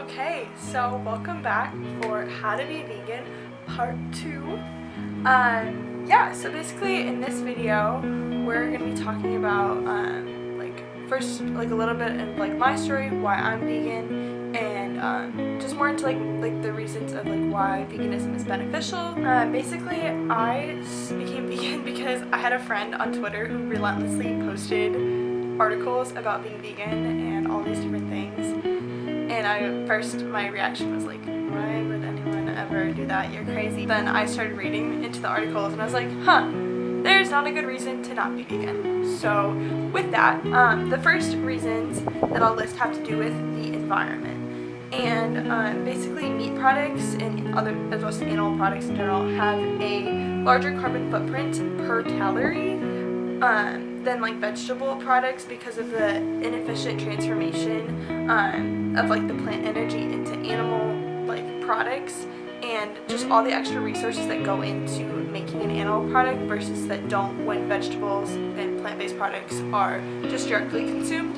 Okay, so welcome back for How to Be Vegan Part 2. So basically in this video, we're going to be talking about, first, a little bit of, my story, why I'm vegan, and, just more into, the reasons of, why veganism is beneficial. Basically, I became vegan because I had a friend on Twitter who relentlessly posted articles about being vegan and all these different things. And my reaction was like, why would anyone ever do that? You're crazy. Then I started reading into the articles and I was like, there's not a good reason to not be vegan. So with that, the first reasons that I'll list have to do with the environment. And basically meat products and other, as well as animal products in general, have a larger carbon footprint per calorie than vegetable products because of the inefficient transformation of the plant energy into animal products, and just all the extra resources that go into making an animal product versus that don't when vegetables and plant-based products are just directly consumed.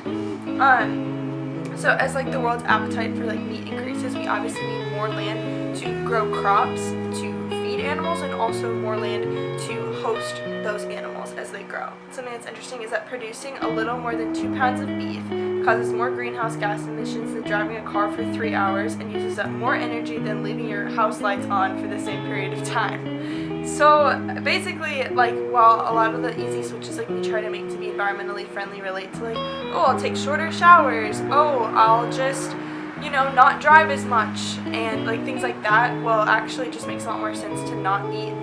So as the world's appetite for meat increases, we obviously need more land to grow crops to feed animals, and also more land to host those animals as they grow. Something that's interesting is that producing a little more than 2 pounds of beef causes more greenhouse gas emissions than driving a car for 3 hours, and uses up more energy than leaving your house lights on for the same period of time. So basically, while a lot of the easy switches we try to make to be environmentally friendly relate to oh, I'll take shorter showers, oh, I'll just not drive as much, and things like that, well, actually it just makes a lot more sense to not eat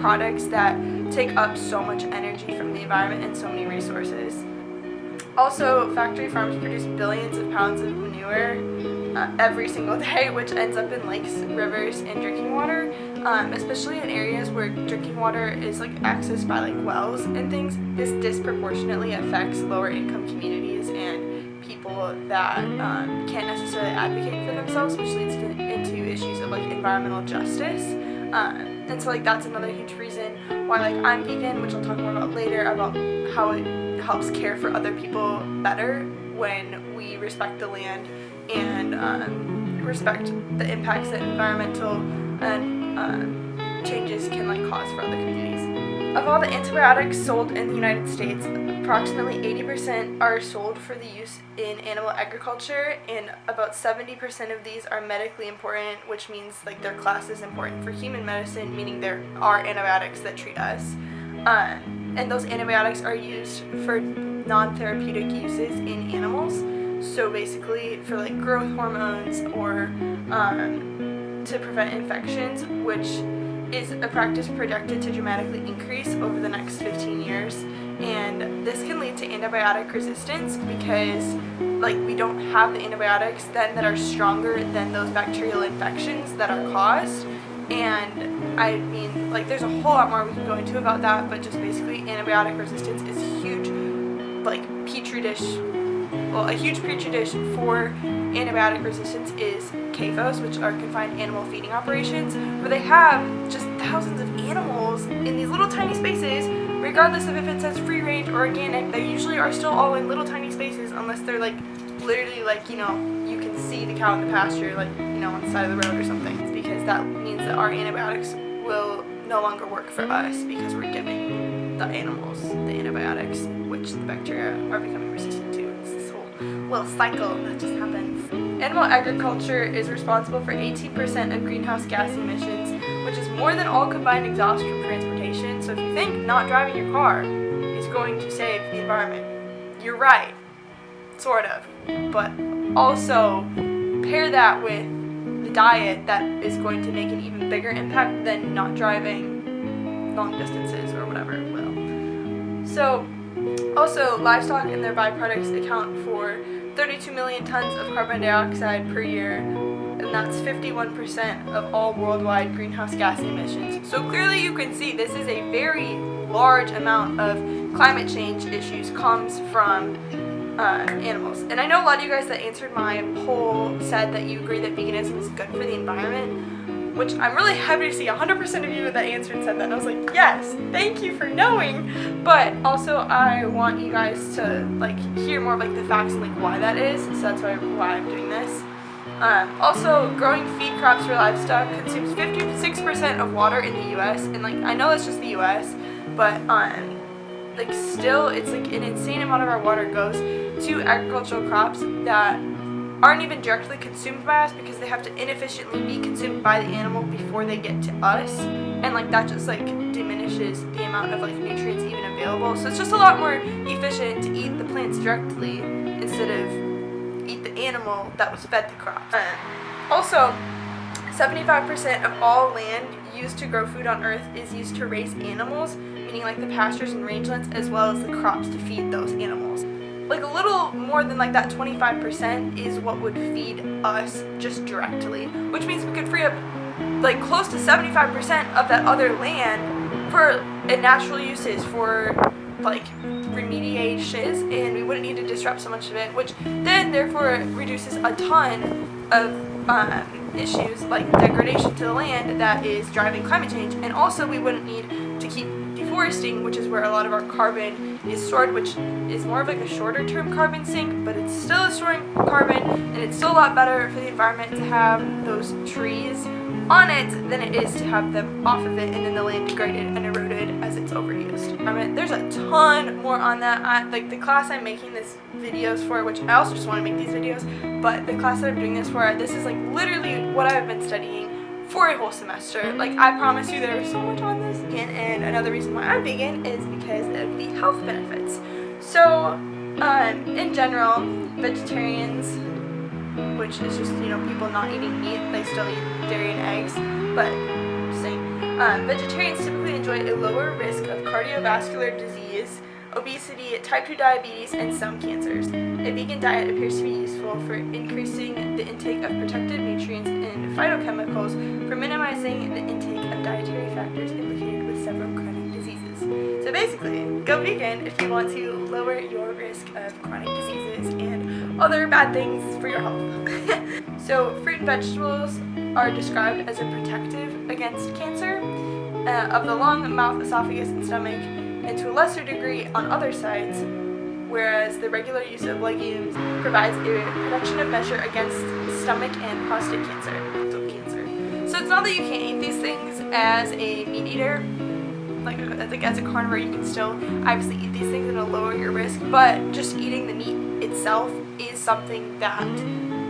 products that take up so much energy from the environment and so many resources. Also, factory farms produce billions of pounds of manure every single day, which ends up in lakes, rivers, and drinking water, especially in areas where drinking water is accessed by wells and things. This disproportionately affects lower income communities and people that can't necessarily advocate for themselves, which leads into issues of environmental justice. And so that's another huge reason why I'm vegan, which I'll talk more about later, about how it helps care for other people better when we respect the land and respect the impacts that environmental and changes can cause for other communities. Of all the antibiotics sold in the United States, approximately 80% are sold for the use in animal agriculture, and about 70% of these are medically important, which means their class is important for human medicine, meaning there are antibiotics that treat us. And those antibiotics are used for non-therapeutic uses in animals. So basically for growth hormones or to prevent infections, which is a practice projected to dramatically increase over the next 15 years. And this can lead to antibiotic resistance because we don't have the antibiotics then that are stronger than those bacterial infections that are caused. And I mean, there's a whole lot more we can go into about that, but just basically antibiotic resistance is a huge a huge petri dish for antibiotic resistance is CAFOs, which are confined animal feeding operations, where they have just thousands of animals in these little tiny spaces, regardless of if it says free range or organic. They usually are still all in little tiny spaces, unless they're literally you can see the cow in the pasture on the side of the road or something. It's because that means that our antibiotics will no longer work for us because we're giving the animals the antibiotics, which the bacteria are becoming resistant to. It's this whole little cycle that just happens. Animal agriculture is responsible for 18% of greenhouse gas emissions, which is more than all combined exhaust from transportation. So if you think not driving your car is going to save the environment, you're right, sort of. But also pair that with the diet that is going to make an even bigger impact than not driving long distances or whatever it will. So also, livestock and their byproducts account for 32 million tons of carbon dioxide per year, and that's 51% of all worldwide greenhouse gas emissions. So clearly you can see this is a very large amount of climate change issues comes from animals. And I know a lot of you guys that answered my poll said that you agree that veganism is good for the environment, which I'm really happy to see 100% of you that answered said that. And I was like, yes, thank you for knowing. But also I want you guys to hear more of the facts and why that is. So that's why I'm doing this. Also, growing feed crops for livestock consumes 56% of water in the U.S. and like I know that's just the U.S., but like still it's like an insane amount of our water goes to agricultural crops that aren't even directly consumed by us because they have to inefficiently be consumed by the animal before they get to us, and like that just like diminishes the amount of like nutrients even available. So it's just a lot more efficient to eat the plants directly instead of eat the animal that was fed the crops. Also, 75% of all land used to grow food on Earth is used to raise animals, meaning like the pastures and rangelands as well as the crops to feed those animals. Like a little more than like that 25% is what would feed us just directly, which means we could free up like close to 75% of that other land for natural uses, for like remediations, and we wouldn't need to disrupt so much of it, which then therefore reduces a ton of issues like degradation to the land that is driving climate change. And also we wouldn't need to keep deforesting, which is where a lot of our carbon is stored, which is more of like a shorter term carbon sink, but it's still storing carbon, and it's still a lot better for the environment to have those trees on it than it is to have them off of it and then the land degraded and eroded as it's overused. There's a ton more on that. Like the class I'm making this videos for, which I also just want to make these videos, but the class that I'm doing this for, this is like literally what I've been studying for a whole semester. Like I promise you there's so much on this. And another reason why I'm vegan is because of the health benefits. So in general, vegetarians, which is just, you know, people not eating meat, they still eat dairy and eggs, but just saying, vegetarians typically enjoy a lower risk of cardiovascular disease, obesity, type 2 diabetes, and some cancers. A vegan diet appears to be useful for increasing the intake of protective nutrients and phytochemicals, for minimizing the intake of dietary factors implicated with several chronic diseases. So basically, go vegan if you want to lower your risk of chronic diseases and other bad things for your health. So fruit and vegetables are described as a protective against cancer of the lung, mouth, esophagus, and stomach, and to a lesser degree on other sides, whereas the regular use of legumes provides a protective measure against stomach and prostate cancer. So it's not that you can't eat these things as a meat eater. Like as a carnivore, you can still obviously eat these things and it'll lower your risk, but just eating the meat itself is something that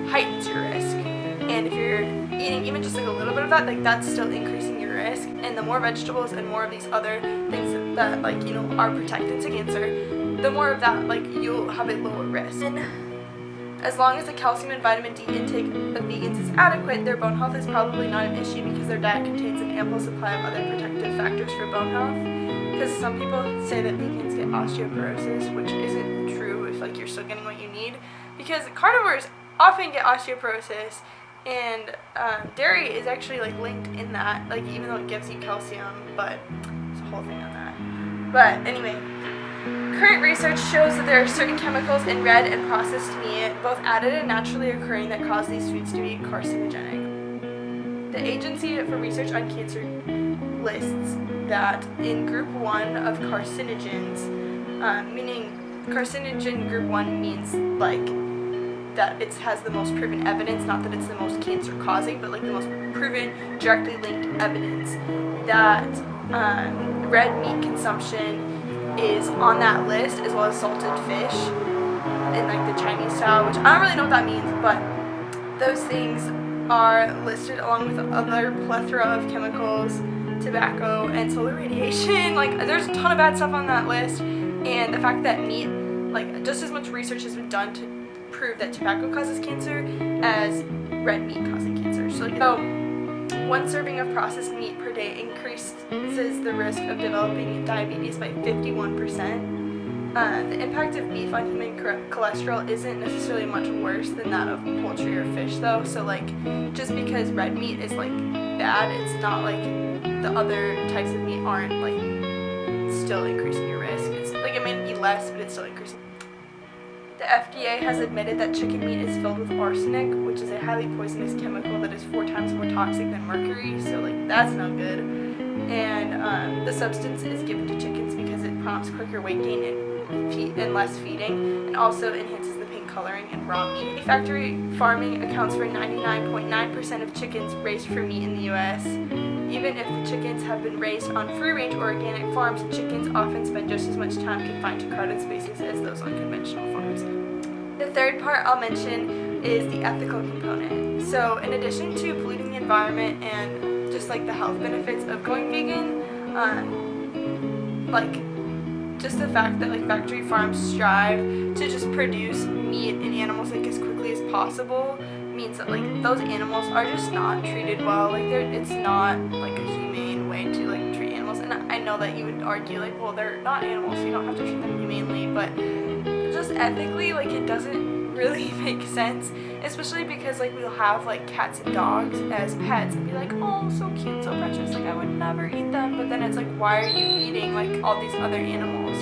heightens your risk. And if you're eating even just like a little bit of that, like that's still increasing your risk. And the more vegetables and more of these other things that like, you know, are protected to cancer, the more of that like you'll have a lower risk. And as long as the calcium and vitamin D intake of vegans is adequate, their bone health is probably not an issue because their diet contains an ample supply of other protective factors for bone health. Because some people say that vegans get osteoporosis, which isn't true if like you're still getting what you need. Because carnivores often get osteoporosis, and dairy is actually like linked in that, like even though it gives you calcium, but there's a whole thing on that. But anyway. Current research shows that there are certain chemicals in red and processed meat, both added and naturally occurring, that cause these foods to be carcinogenic. The Agency for Research on Cancer lists that in Group 1 of carcinogens, meaning carcinogen Group 1 means like that it has the most proven evidence, not that it's the most cancer causing, but like the most proven directly linked evidence that red meat consumption is on that list, as well as salted fish in like the Chinese style, which I don't really know what that means, but those things are listed along with other plethora of chemicals, tobacco, and solar radiation. Like there's a ton of bad stuff on that list, and the fact that meat, like just as much research has been done to prove that tobacco causes cancer as red meat causing cancer. So one serving of processed meat per day increases the risk of developing diabetes by 51%. The impact of beef on human cholesterol isn't necessarily much worse than that of poultry or fish, though. So like, just because red meat is like bad, it's not like the other types of meat aren't like still increasing your risk. It's like it may be less, but it's still increasing. The FDA has admitted that chicken meat is filled with arsenic, which is a highly poisonous chemical that is 4 times more toxic than mercury, so like that's no good. And the substance is given to chickens because it prompts quicker weight gain and less feeding, and also enhances the pink coloring in raw meat. Factory farming accounts for 99.9% of chickens raised for meat in the US. Even if the chickens have been raised on free-range or organic farms, chickens often spend just as much time confined to crowded spaces as those on conventional farms. The third part I'll mention is the ethical component. So in addition to polluting the environment and just like the health benefits of going vegan, like just the fact that like factory farms strive to just produce meat and animals like as quickly as possible means that like those animals are just not treated well. Like it's not like a humane way to like treat animals. And I know that you would argue like, well, they're not animals, so you don't have to treat them humanely, but just ethically, like it doesn't really make sense, especially because like we'll have like cats and dogs as pets and be like, oh, so cute, so precious, like I would never eat them. But then it's like, why are you eating like all these other animals?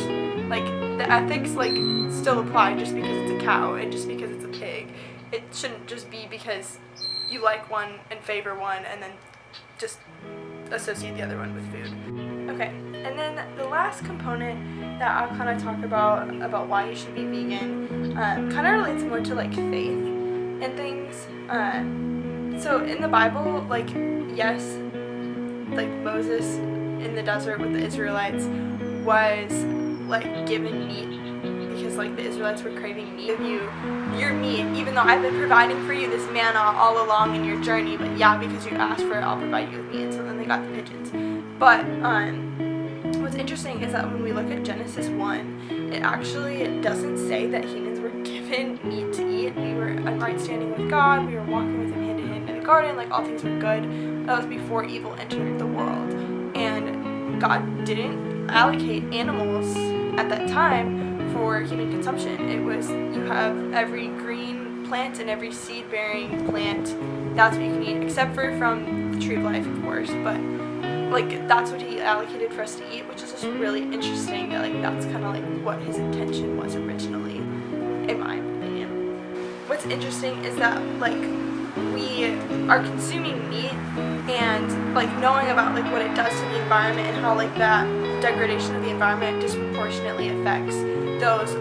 Like the ethics like still apply just because it's a cow and just because it's a pig. It shouldn't just be because you like one and favor one and then just associate the other one with food. Okay, and then the last component that I'll kind of talk about why you should be vegan kind of relates more to like faith and things. So in the Bible, like yes, like Moses in the desert with the Israelites was like given meat because like the Israelites were craving meat. Give you your meat, even though I've been providing for you this manna all along in your journey, but yeah, because you asked for it, I'll provide you with meat. And so then they got the pigeons. But what's interesting is that when we look at Genesis 1, it actually doesn't say that humans were given meat to eat. We were in right standing with God, we were walking with him hand in hand in the garden, like all things were good. That was before evil entered the world. And God didn't allocate animals at that time for human consumption. It was, you have every green plant and every seed-bearing plant, that's what you can eat, except for from the tree of life, of course, but like that's what he allocated for us to eat, which is just really interesting that like that's kind of like what his intention was originally, in my opinion. What's interesting is that like we are consuming meat and like knowing about like what it does to the environment and how like that degradation of the environment disproportionately affects those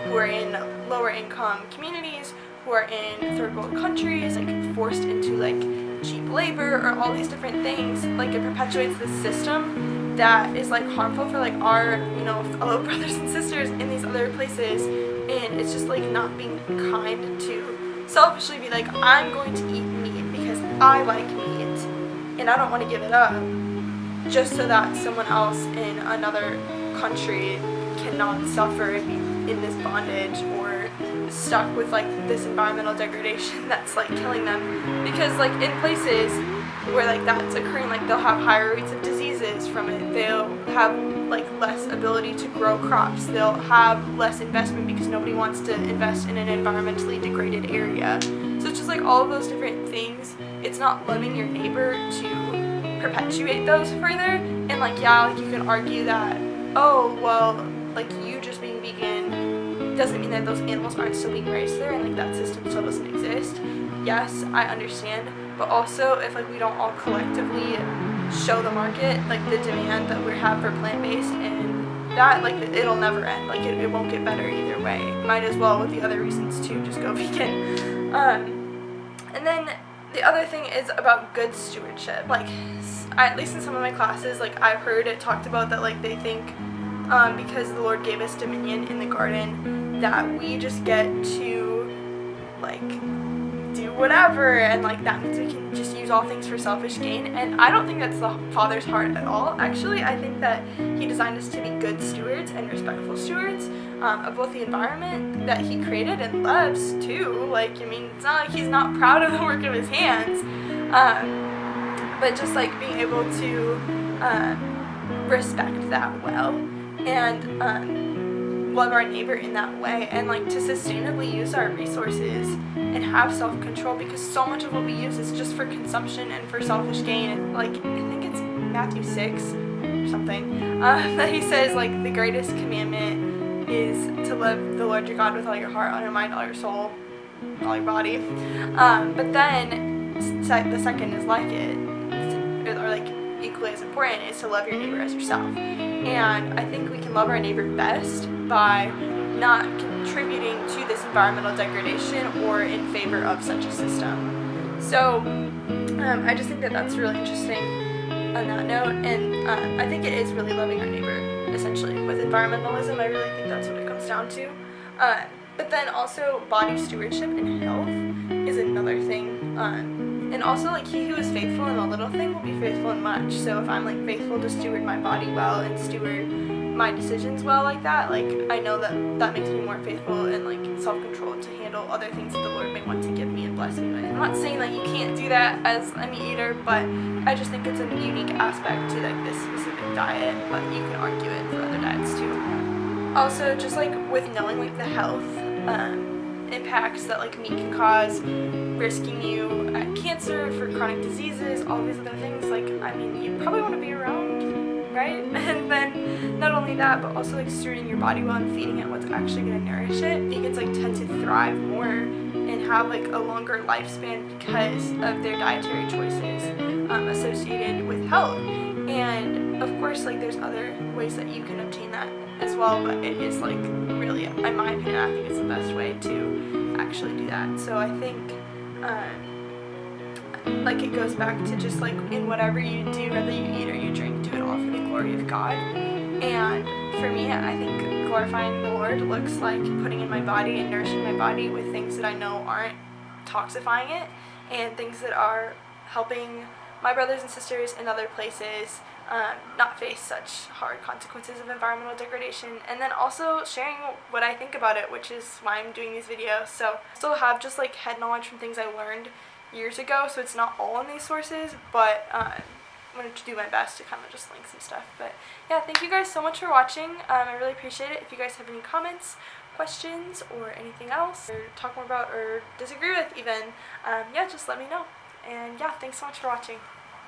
who are in lower income communities, who are in third world countries, like forced into like cheap labor or all these different things. Like it perpetuates this system that is like harmful for like our, you know, fellow brothers and sisters in these other places, and it's just like not being kind to selfishly be like, I'm going to eat meat because I like meat and I don't want to give it up just so that someone else in another country cannot suffer and be in this bondage or stuck with like this environmental degradation that's like killing them. Because like in places where like that's occurring, like they'll have higher rates of diseases from it, they'll have like less ability to grow crops, they'll have less investment because nobody wants to invest in an environmentally degraded area. So it's just like all of those different things. It's not loving your neighbor to perpetuate those further. And like yeah, like you can argue that, oh well, like you just being vegan doesn't mean that those animals aren't still being raised there and like that system still doesn't exist. Yes, I understand, but also if like we don't all collectively show the market like the demand that we have for plant-based, and that like it'll never end, like it won't get better either way. Might as well with the other reasons too just go vegan. And then the other thing is about good stewardship. Like at least in some of my classes, like I've heard it talked about that like they think because the Lord gave us dominion in the garden that we just get to like do whatever, and like that means we can just use all things for selfish gain. And I don't think that's the Father's heart at all. Actually, I think that he designed us to be good stewards and respectful stewards of both the environment that he created and loves too. Like, I mean, it's not like he's not proud of the work of his hands, but just like being able to respect that well and love our neighbor in that way, and like to sustainably use our resources and have self-control, because so much of what we use is just for consumption and for selfish gain. And like I think it's Matthew 6 or something that he says like the greatest commandment is to love the Lord your God with all your heart, all your mind, all your soul, all your body. But then the second is like it, or like equally as important, is to love your neighbor as yourself. And I think we can love our neighbor best by not contributing to this environmental degradation or in favor of such a system. So I just think that that's really interesting on that note, and I think it is really loving our neighbor, essentially. With environmentalism, I really think that's what it comes down to. But then also body stewardship and health is another thing. And also, like, he who is faithful in a little thing will be faithful in much. So if I'm, like, faithful to steward my body well and steward my decisions well like that, like, I know that that makes me more faithful and, like, self-controlled to handle other things that the Lord may want to give me and bless me with. I'm not saying that you can't do that as a meat eater, but I just think it's a unique aspect to, like, this specific diet, but you can argue it for other diets too. Also, just, like, with knowing, like, the health impacts that, like, meat can cause, risking you at cancer, for chronic diseases, all these other things, like, I mean, you probably want to be around, right? And then not only that, but also, like, stewarding your body well and feeding it what's actually going to nourish it. Vegans, like, tend to thrive more and have, like, a longer lifespan because of their dietary choices associated with health. And of course, like, there's other ways that you can obtain that as well, but it is, like, really, in my opinion, I think it's the best way to actually do that. So I think like, it goes back to just, like, in whatever you do, whether you eat or you drink, do it all for the glory of God. And for me, I think glorifying the Lord looks like putting in my body and nourishing my body with things that I know aren't toxifying it, and things that are helping my brothers and sisters in other places not face such hard consequences of environmental degradation, and then also sharing what I think about it, which is why I'm doing these videos. So I still have just, like, head knowledge from things I learned years ago, so it's not all in these sources, but I'm going to do my best to kind of just link some stuff. But yeah, thank you guys so much for watching. I really appreciate it. If you guys have any comments, questions, or anything else, or talk more about, or disagree with even, yeah, just let me know. And yeah, thanks so much for watching.